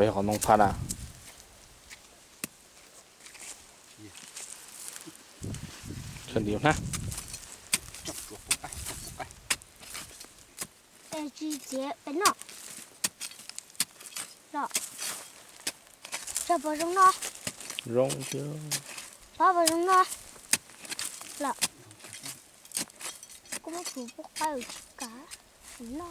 vậy họ nông phan à chân điểm ha Ê chi chế cái nọ nọ cho vào trong nó rong chưa bỏ vào trong nó nọ có một số bốc ai ở cả nó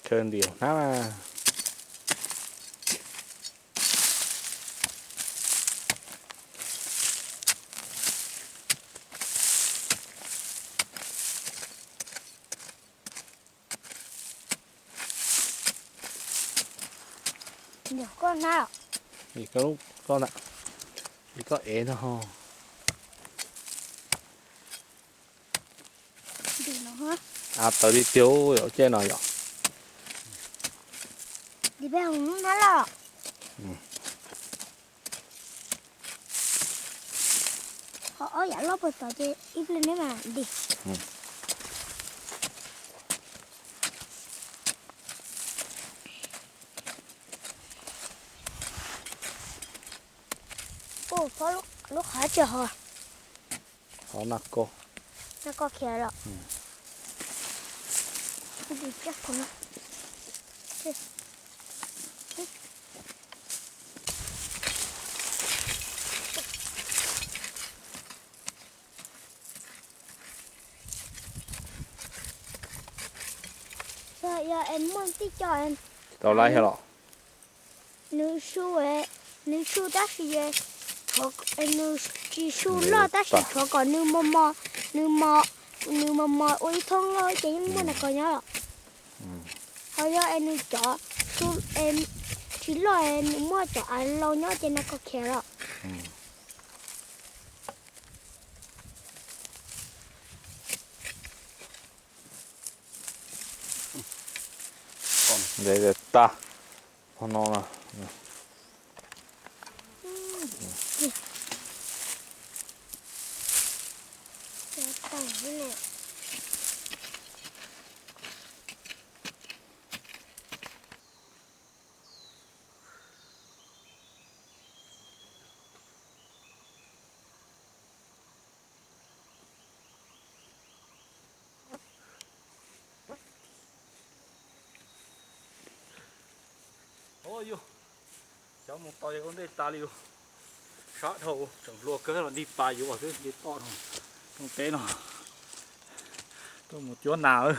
chân điểm ha mà nhiều con nào thì có lúc con ạ thì có ế nó ho đi nó hả à tới đi tiêu ở trên này rồi đi bé hùng nó là họ ở giả lốp rồi tao chơi ít lên đấy mà đi ô có lúc hả chờ hả họ nặc cô nó có kia rồi đi chắc của nó giờ em muốn tí cho em tao lại hết rồi nữ su ta chỉ thọ nữ chỉ su lo ta chỉ thọ còn nữ mò ôi thông lo chỉ muốn là coi nhá thôi giờ em nữ chọn su em chỉ lo em mua chọn ăn lâu nhá cho nó có kia rồi để ta họ nó là ôi yo cháu một tỏi con đây ta liu sát hậu chẳng lùa cơ là đi bàiอยู่cái đi to thôi không té nó tôi một chỗ nào ơi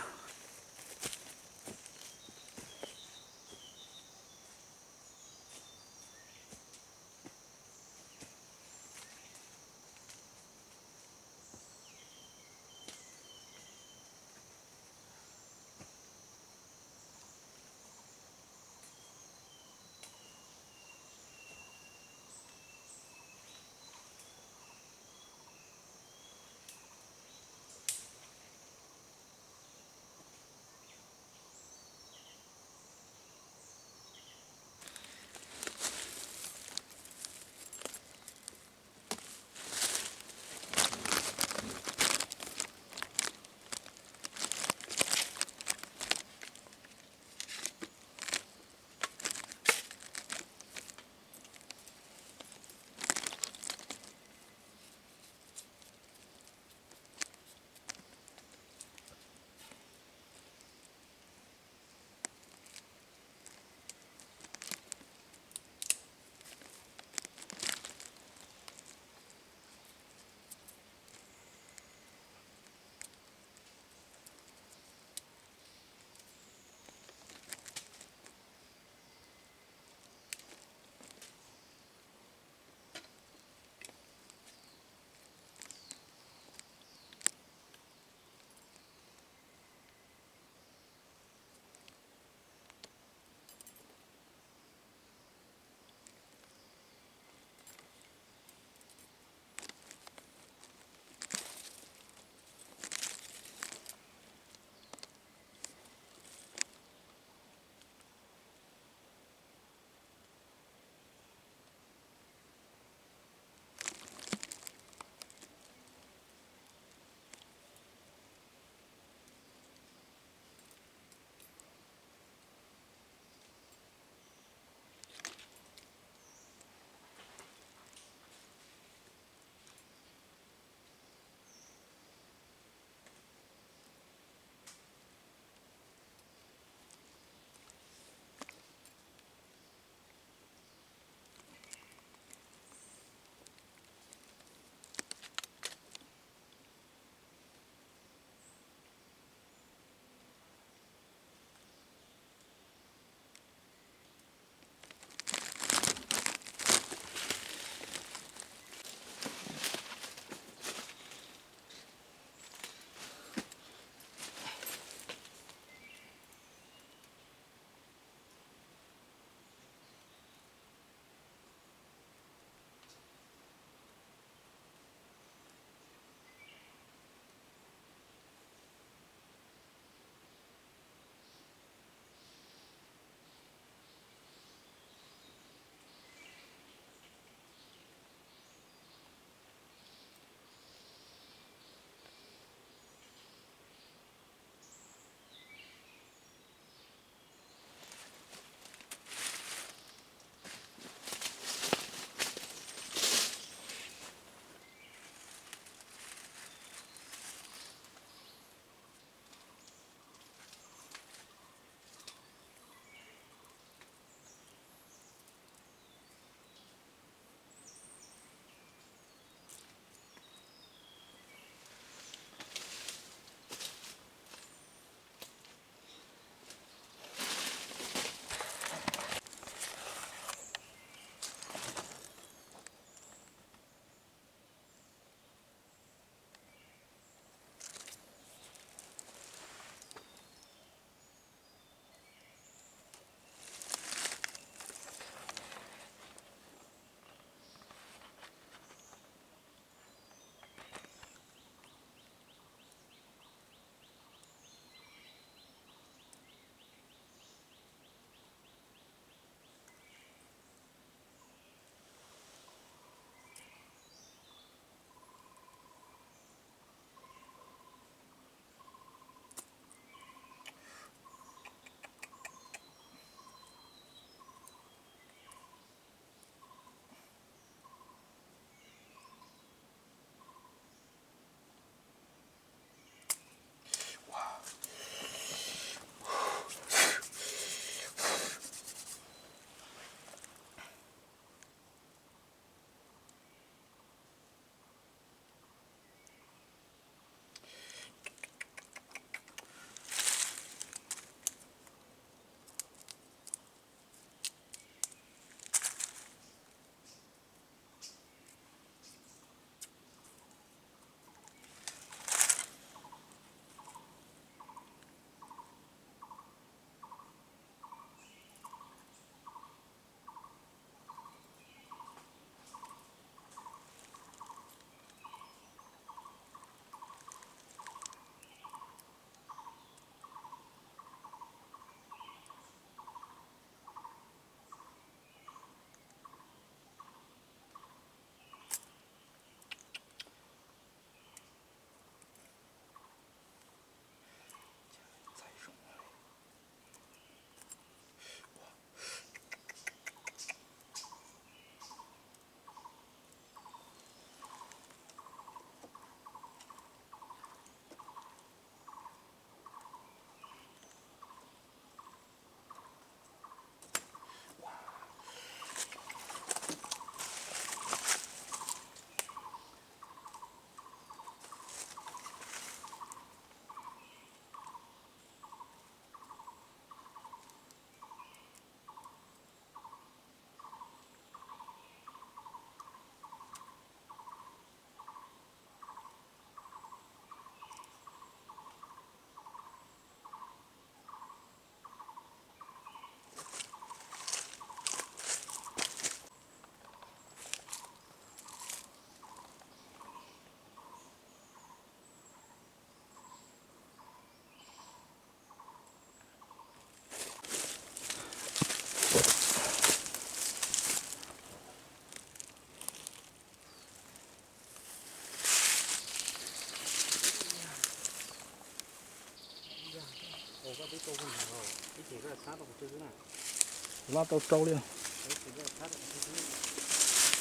拉到走了，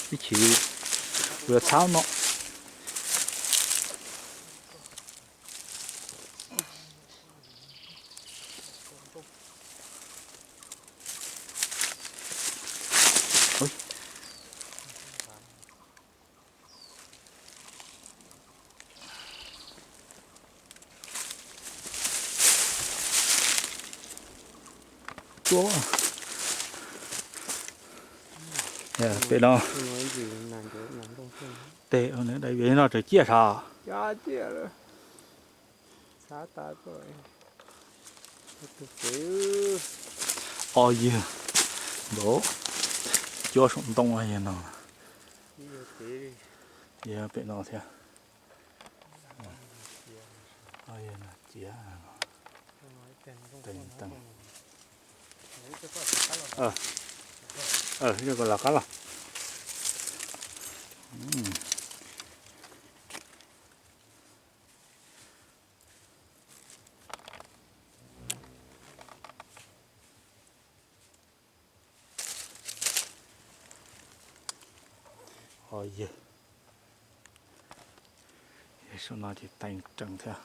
一起vừa tháo nó ôi chúa bên đó tệ ở nữa đây bên nó trời chia sao giá chia rồi xá ta rồi thực sự ôi gì đổ chúa sống đông hay gì nào giờ bên nó thế ôi gì nè chia tình tăng cái còn là cá lắm ôi giời số nào thì thành trần theo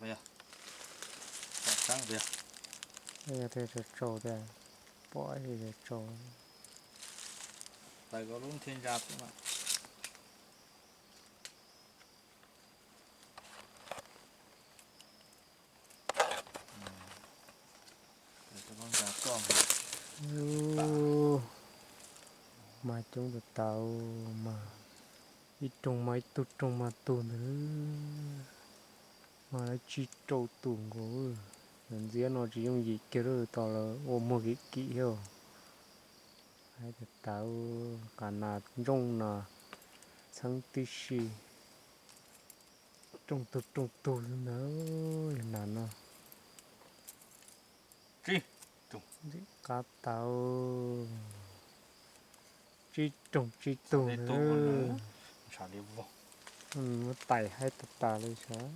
bây giờ chọn trắng bây giờ bây giờ thì trâu đây bỏ thì trâu tại có luôn thiên gia cũng mà để cho con gà con mà chúng được tàu mà ít trồng mấy tụt trồng mà tụt nữa mà nó chỉ trâu tụt rồi lần dưới nó chỉ dùng gì kia rồi tao là ôm một cái kỹ hiểu hay được tàu cả nà rong nà sáng tí xì trồng tụt nữa là nó chi cá tàu chỉ trồng chỉ tụt để nữa tụt nữa xả đi vô nó tẩy hay tụt tà lên sao